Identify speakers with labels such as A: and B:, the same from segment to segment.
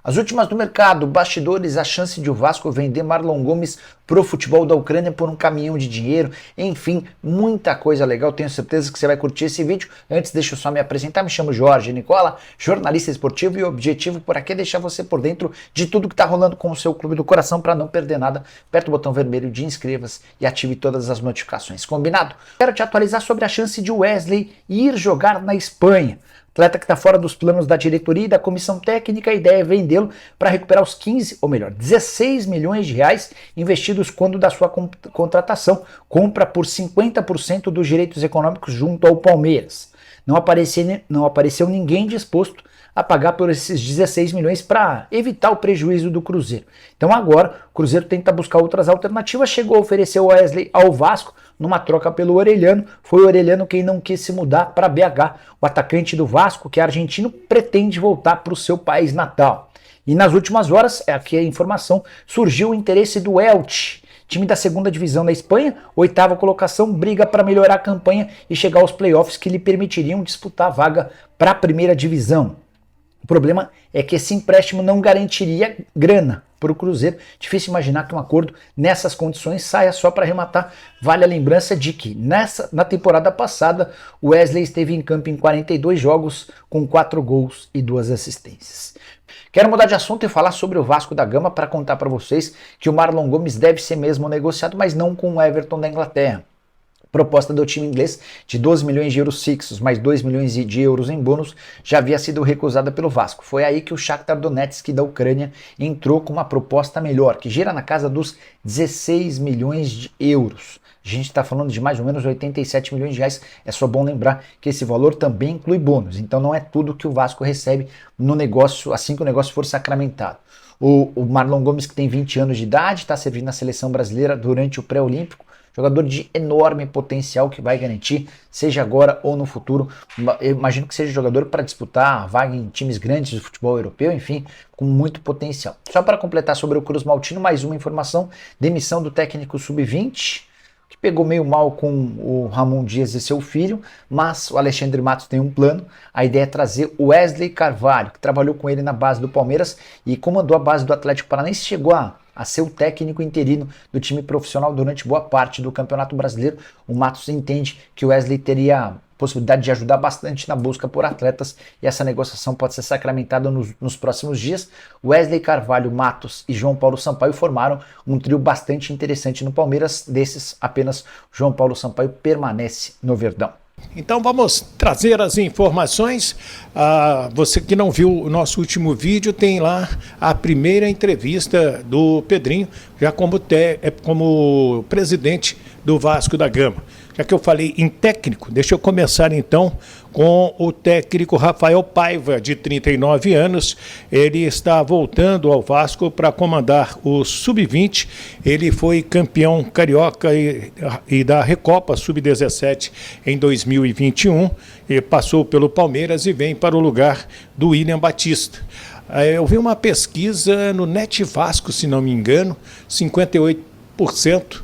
A: As últimas do mercado, bastidores, a chance de o Vasco vender Marlon Gomes pro futebol da Ucrânia por um caminhão de dinheiro, enfim, muita coisa legal, tenho certeza que você vai curtir esse vídeo. Antes, deixa eu só me apresentar, me chamo Jorge Nicola, jornalista esportivo, e o objetivo por aqui é deixar você por dentro de tudo que tá rolando com o seu clube do coração para não perder nada. Aperta o botão vermelho de inscreva-se e ative todas as notificações, combinado? Quero te atualizar sobre a chance de Wesley ir jogar na Espanha. Atleta que está fora dos planos da diretoria e da comissão técnica, a ideia é vendê-lo para recuperar os 15, ou melhor, 16 milhões de reais investidos quando da sua contratação, compra por 50% dos direitos econômicos junto ao Palmeiras. Não apareceu ninguém disposto a pagar por esses 16 milhões para evitar o prejuízo do Cruzeiro. Então agora o Cruzeiro tenta buscar outras alternativas, chegou a oferecer o Wesley ao Vasco numa troca pelo Orelhano. Foi o Orelhano quem não quis se mudar para BH. O atacante do Vasco, que é argentino, pretende voltar para o seu país natal. E nas últimas horas, aqui a informação, surgiu o interesse do Elche, time da segunda divisão da Espanha, 8ª colocação, briga para melhorar a campanha e chegar aos playoffs que lhe permitiriam disputar a vaga para a primeira divisão. O problema é que esse empréstimo não garantiria grana para o Cruzeiro. Difícil imaginar que um acordo nessas condições saia só para arrematar. Vale a lembrança de que na temporada passada o Wesley esteve em campo em 42 jogos com 4 gols e 2 assistências. Quero mudar de assunto e falar sobre o Vasco da Gama para contar para vocês que o Marlon Gomes deve ser mesmo negociado, mas não com o Everton da Inglaterra. Proposta do time inglês de 12 milhões de euros fixos, mais 2 milhões de euros em bônus, já havia sido recusada pelo Vasco. Foi aí que o Shakhtar Donetsk da Ucrânia entrou com uma proposta melhor, que gira na casa dos 16 milhões de euros. A gente está falando de mais ou menos 87 milhões de reais. É só bom lembrar que esse valor também inclui bônus, então não é tudo que o Vasco recebe no negócio assim que o negócio for sacramentado. O Marlon Gomes, que tem 20 anos de idade, está servindo na seleção brasileira durante o pré-olímpico. Jogador de enorme potencial que vai garantir, seja agora ou no futuro. Eu imagino que seja jogador para disputar a vaga em times grandes do futebol europeu, enfim, com muito potencial. Só para completar sobre o Cruz Maltino, mais uma informação: demissão do técnico sub-20, que pegou meio mal com o Ramon Dias e seu filho, mas o Alexandre Matos tem um plano. A ideia é trazer o Wesley Carvalho, que trabalhou com ele na base do Palmeiras e comandou a base do Atlético Paranaense, chegou a ser o técnico interino do time profissional durante boa parte do Campeonato Brasileiro. O Matos entende que o Wesley teria possibilidade de ajudar bastante na busca por atletas e essa negociação pode ser sacramentada nos próximos dias. Wesley Carvalho, Matos e João Paulo Sampaio formaram um trio bastante interessante no Palmeiras. Desses, apenas João Paulo Sampaio permanece no Verdão.
B: Então vamos trazer as informações. Você que não viu o nosso último vídeo, tem lá a primeira entrevista do Pedrinho, já como presidente do Vasco da Gama. Já que eu falei em técnico, deixa eu começar então com o técnico Rafael Paiva, de 39 anos. Ele está voltando ao Vasco para comandar o Sub-20. Ele foi campeão carioca e da Recopa Sub-17 em 2021. Ele passou pelo Palmeiras e vem para o lugar do William Batista. Eu vi uma pesquisa no Net Vasco, se não me engano, 58%.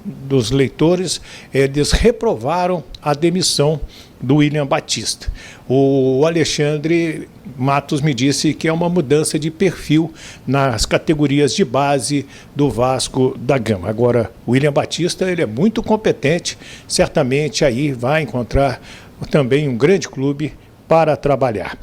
B: Dos leitores, eles reprovaram a demissão do William Batista. O Alexandre Matos me disse que é uma mudança de perfil nas categorias de base do Vasco da Gama. Agora, o William Batista, ele é muito competente, certamente aí vai encontrar também um grande clube para trabalhar.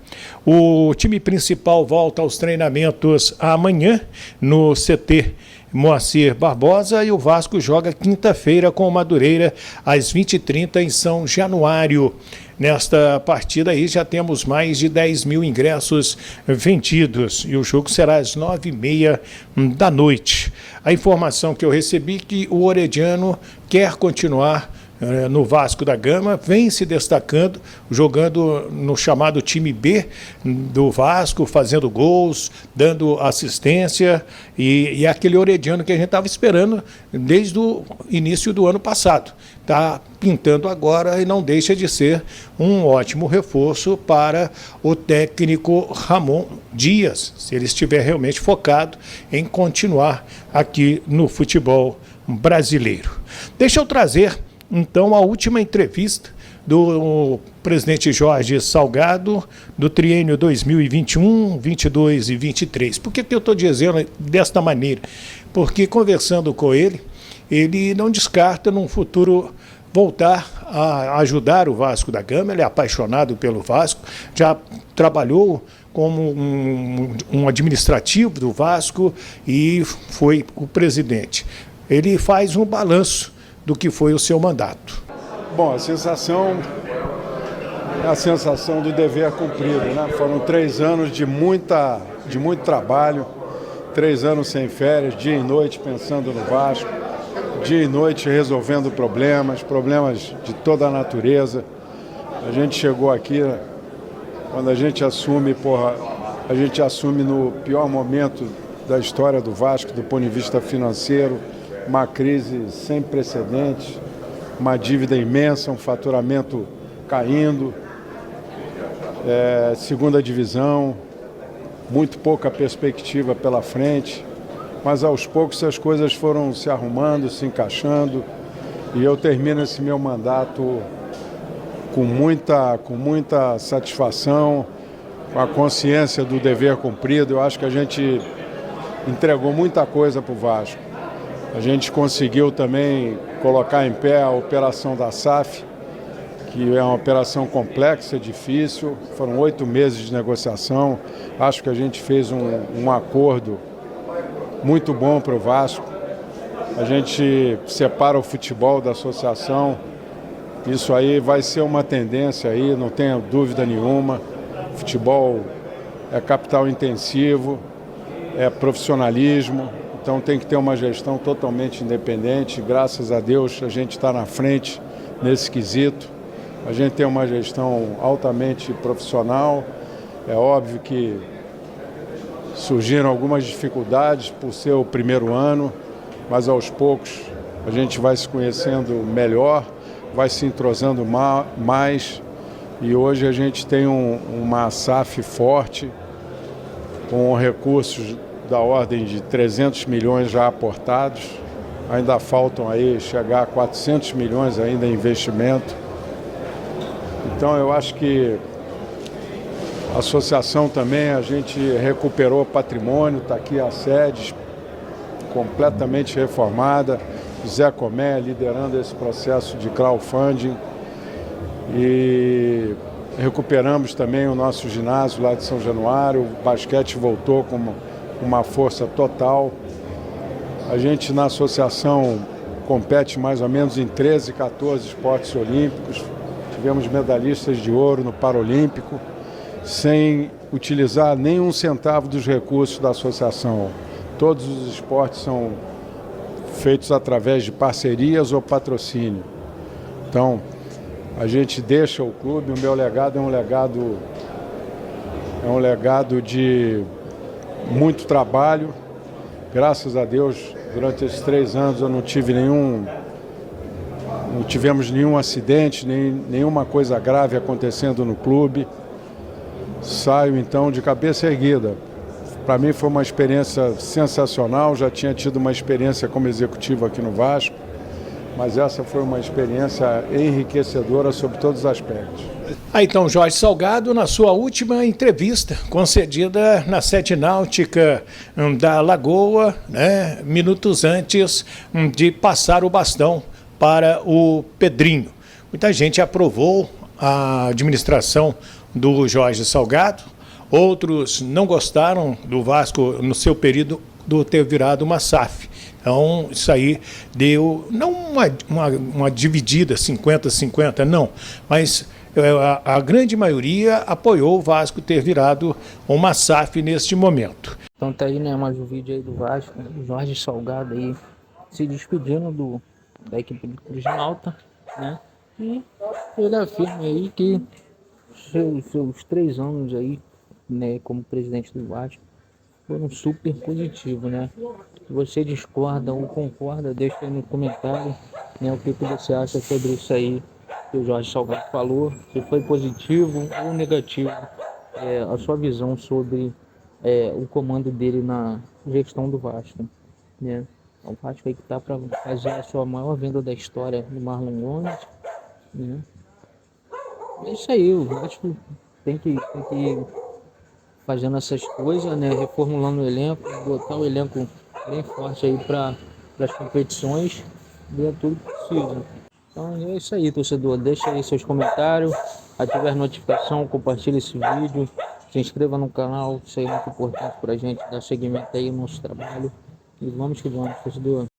B: O time principal volta aos treinamentos amanhã no CT Moacir Barbosa e o Vasco joga quinta-feira com o Madureira às 20h30 em São Januário. Nesta partida aí já temos mais de 10 mil ingressos vendidos e o jogo será às 9h30 da noite. A informação que eu recebi é que o Orediano quer continuar no Vasco da Gama, vem se destacando, jogando no chamado time B do Vasco, fazendo gols, dando assistência, e é aquele Orediano que a gente estava esperando desde o início do ano passado. Está pintando agora e não deixa de ser um ótimo reforço para o técnico Ramon Dias, se ele estiver realmente focado em continuar aqui no futebol brasileiro. Deixa eu trazer então a última entrevista do presidente Jorge Salgado, do triênio 2021, 22 e 23. Por que eu estou dizendo desta maneira? Porque conversando com ele, ele não descarta num futuro voltar a ajudar o Vasco da Gama. Ele é apaixonado pelo Vasco, já trabalhou como um administrativo do Vasco e foi o presidente. Ele faz um balanço do que foi o seu mandato.
C: Bom, a sensação é a sensação do dever cumprido, né? Foram 3 anos de muito trabalho, 3 anos sem férias, dia e noite pensando no Vasco, dia e noite resolvendo problemas de toda a natureza. A gente chegou aqui, quando a gente assume, a gente assume no pior momento da história do Vasco, do ponto de vista financeiro, uma crise sem precedentes, uma dívida imensa, um faturamento caindo, segunda divisão, muito pouca perspectiva pela frente, mas aos poucos as coisas foram se arrumando, se encaixando, e eu termino esse meu mandato com muita satisfação, com a consciência do dever cumprido. Eu acho que a gente entregou muita coisa para o Vasco. A gente conseguiu também colocar em pé a operação da SAF, que é uma operação complexa, difícil. Foram 8 meses de negociação. Acho que a gente fez um acordo muito bom para o Vasco. A gente separa o futebol da associação. Isso aí vai ser uma tendência aí, não tenho dúvida nenhuma. Futebol é capital intensivo, é profissionalismo. Então tem que ter uma gestão totalmente independente. Graças a Deus a gente está na frente nesse quesito. A gente tem uma gestão altamente profissional. É óbvio que surgiram algumas dificuldades por ser o primeiro ano, mas aos poucos a gente vai se conhecendo melhor, vai se entrosando mais. E hoje a gente tem uma SAF forte, com recursos da ordem de 300 milhões já aportados, ainda faltam aí chegar a 400 milhões ainda em investimento. Então eu acho que a associação também, a gente recuperou patrimônio, está aqui a sede completamente reformada, Zé Comé liderando esse processo de crowdfunding, e recuperamos também o nosso ginásio lá de São Januário, o basquete voltou com uma força total. A gente na associação compete mais ou menos em 13, 14 esportes olímpicos. Tivemos medalhistas de ouro no Paralímpico, sem utilizar nenhum centavo dos recursos da associação. Todos os esportes são feitos através de parcerias ou patrocínio. Então, a gente deixa o clube, o meu legado é um legado de muito trabalho. Graças a Deus, durante esses 3 anos eu não tivemos nenhum acidente, nenhuma coisa grave acontecendo no clube. Saio então de cabeça erguida. Para mim foi uma experiência sensacional, já tinha tido uma experiência como executivo aqui no Vasco, mas essa foi uma experiência enriquecedora sob todos os aspectos.
B: Então, Jorge Salgado, na sua última entrevista concedida na Sede Náutica da Lagoa, né, minutos antes de passar o bastão para o Pedrinho. Muita gente aprovou a administração do Jorge Salgado, outros não gostaram do Vasco no seu período de ter virado uma SAF. Então, isso aí deu, não uma dividida 50-50, não, mas a grande maioria apoiou o Vasco ter virado uma SAF neste momento.
D: Então tá aí, né, mais um vídeo aí do Vasco, o Jorge Salgado aí se despedindo da equipe do Cruz de Malta, né, e ele afirma aí que seus 3 anos aí, né, como presidente do Vasco foram super positivos, né. Se você discorda ou concorda, deixa aí no comentário, né, o que você acha sobre isso aí que o Jorge Salgado falou, se foi positivo ou negativo, a sua visão sobre o comando dele na gestão do Vasco, né. O Vasco aí que está para fazer a sua maior venda da história do Marlon Gomes, né. É isso aí, o Vasco tem que ir fazendo essas coisas, né? Reformulando o elenco, botar o elenco bem forte aí para as competições, ver tudo que precisa. Então é isso aí, torcedor. Deixa aí seus comentários, ative a notificação, compartilhe esse vídeo, se inscreva no canal, isso aí é muito importante pra gente dar seguimento aí no nosso trabalho. E vamos que vamos, torcedor.